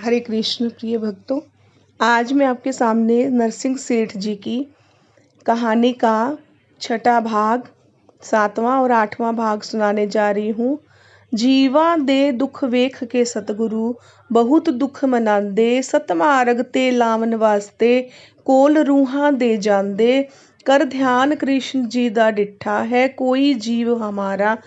हरे कृष्ण प्रिय भक्तों, आज मैं आपके सामने नरसिंह सेठ जी की कहानी का छठा भाग, सातवां और आठवां भाग सुनाने जा रही हूँ। जीवा दे दुख वेख के सतगुरु बहुत दुख मनांदे, सतमार्ग ते लावन वास्ते कोल रूहां दे जांदे। कर ध्यान कृष्ण जी दा डिठा है, कोई जीव हमारा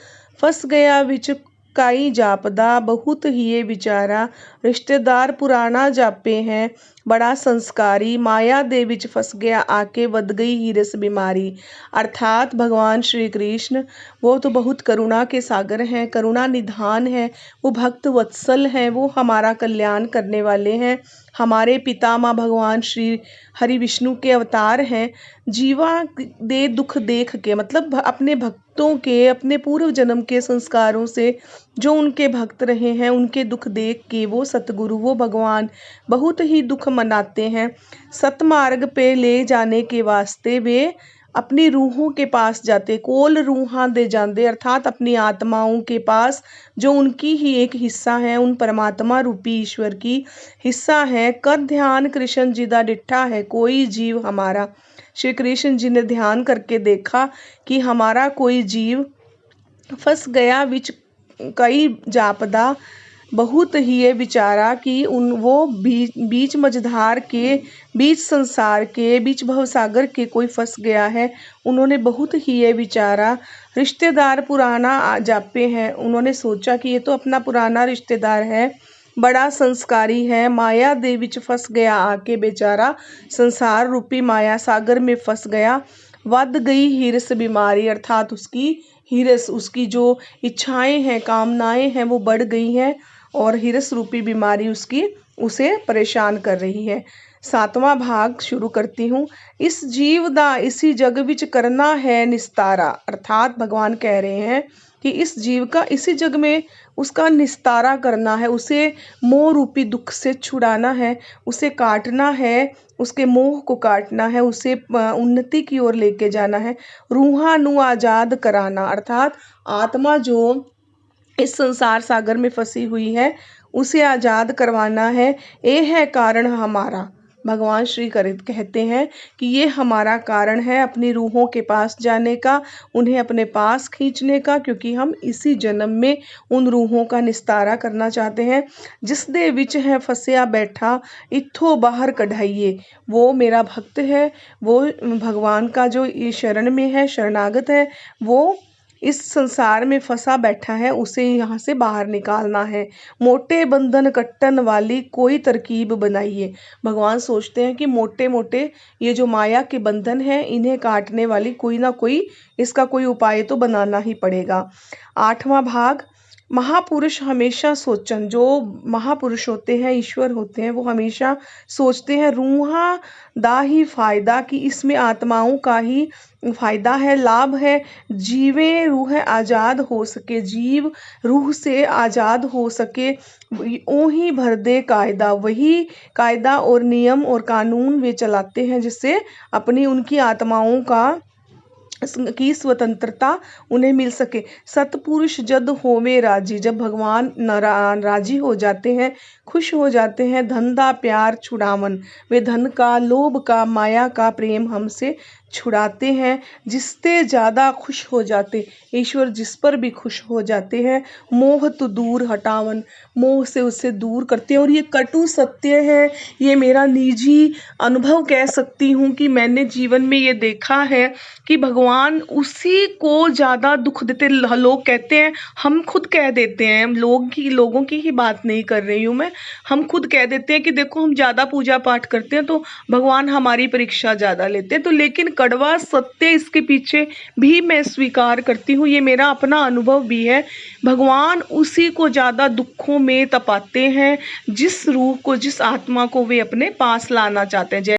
फस गया विच काई जापदा। बहुत ही विचारा रिश्तेदार पुराना जापे हैं, बड़ा संस्कारी माया दे विच फंस गया आके वध गई हीरस बीमारी। अर्थात भगवान श्री कृष्ण वो तो बहुत करुणा के सागर हैं, करुणा निधान है, वो भक्त वत्सल हैं, वो हमारा कल्याण करने वाले हैं, हमारे पिता माँ भगवान श्री हरि विष्णु के अवतार हैं। जीवा दे दुख देख के मतलब अपने भक्तों के अपने पूर्व जन्म के संस्कारों से जो उनके भक्त रहे हैं उनके दुख देख के वो सतगुरु वो भगवान बहुत ही दुख मनाते हैं। सतमार्ग पे ले जाने के वास्ते वे अपनी रूहों के पास जाते, कोल रूहां दे जाते अर्थात अपनी आत्माओं के पास जो उनकी ही एक हिस्सा है, उन परमात्मा रूपी ईश्वर की हिस्सा है। कर ध्यान कृष्ण जी दा डिठा है, कोई जीव हमारा। श्री कृष्ण जी ने ध्यान करके देखा कि हमारा कोई जीव फंस गया विच कई जापदा। बहुत ही ये विचारा कि वो बीच मझधार के बीच संसार के बीच भवसागर के कोई फंस गया है। उन्होंने बहुत ही ये विचारा रिश्तेदार पुराना जापे हैं, उन्होंने सोचा कि ये तो अपना पुराना रिश्तेदार है, बड़ा संस्कारी है, माया दे विच फंस गया आके बेचारा संसार रूपी माया सागर में फंस गया। वध गई हिरस बीमारी अर्थात उसकी हिरस उसकी जो इच्छाएं हैं कामनाएं हैं वो बढ़ गई हैं और हिरस रूपी बीमारी उसे परेशान कर रही है। सातवां भाग शुरू करती हूँ। इस जीव दा इसी जग विच करना है निस्तारा अर्थात भगवान कह रहे हैं कि इस जीव का इसी जग में उसका निस्तारा करना है, उसे मोह रूपी दुख से छुड़ाना है, उसे काटना है, उसके मोह को काटना है, उसे उन्नति की ओर लेके जाना है। रूहां नु आजाद कराना अर्थात आत्मा जो इस संसार सागर में फंसी हुई है उसे आजाद करवाना है। ये है कारण हमारा। भगवान श्री कहते हैं कि ये हमारा कारण है अपनी रूहों के पास जाने का, उन्हें अपने पास खींचने का, क्योंकि हम इसी जन्म में उन रूहों का निस्तारा करना चाहते हैं। जिस दे विच है फंसिया बैठा इत्थों बाहर कढ़ाइए। वो मेरा भक्त है, वो भगवान का जो शरण में है, शरणागत है, वो इस संसार में फंसा बैठा है, उसे यहाँ से बाहर निकालना है। मोटे बंधन कट्टन वाली कोई तरकीब बनाइए। भगवान सोचते हैं कि मोटे मोटे ये जो माया के बंधन हैं इन्हें काटने वाली कोई ना कोई इसका कोई उपाय तो बनाना ही पड़ेगा। आठवां भाग। महापुरुष हमेशा सोचन, जो महापुरुष होते हैं ईश्वर होते हैं वो हमेशा सोचते हैं रूहां दा ही फायदा, कि इसमें आत्माओं का ही फायदा है, लाभ है। जीवे रूह आजाद हो सके, जीव रूह से आजाद हो सके, ओ ही भर दे कायदा। वही कायदा और नियम और कानून वे चलाते हैं जिससे अपनी उनकी आत्माओं की स्वतंत्रता उन्हें मिल सके। सतपुरुष जद होवे राजी, जब भगवान राजी हो जाते हैं, खुश हो जाते हैं, धन दा प्यार छुड़ावन, वे धन का, लोभ का, माया का प्रेम हमसे छुड़ाते हैं। जिससे ज़्यादा खुश हो जाते, ईश्वर जिस पर भी खुश हो जाते हैं, मोह तो दूर हटावन, मोह से उससे दूर करते हैं। और ये कटु सत्य है, ये मेरा निजी अनुभव कह सकती हूँ कि मैंने जीवन में ये देखा है कि भगवान उसी को ज़्यादा दुख देते। लोग कहते हैं, हम खुद कह देते हैं, लोगों की ही बात नहीं कर रही हूँ मैं, हम खुद कह देते हैं कि देखो हम ज़्यादा पूजा पाठ करते हैं तो भगवान हमारी परीक्षा ज़्यादा लेते हैं। तो लेकिन कड़वा सत्य इसके पीछे भी मैं स्वीकार करती हूँ, ये मेरा अपना अनुभव भी है। भगवान उसी को ज़्यादा दुखों में तपाते हैं जिस रूह को, जिस आत्मा को वे अपने पास लाना चाहते हैं।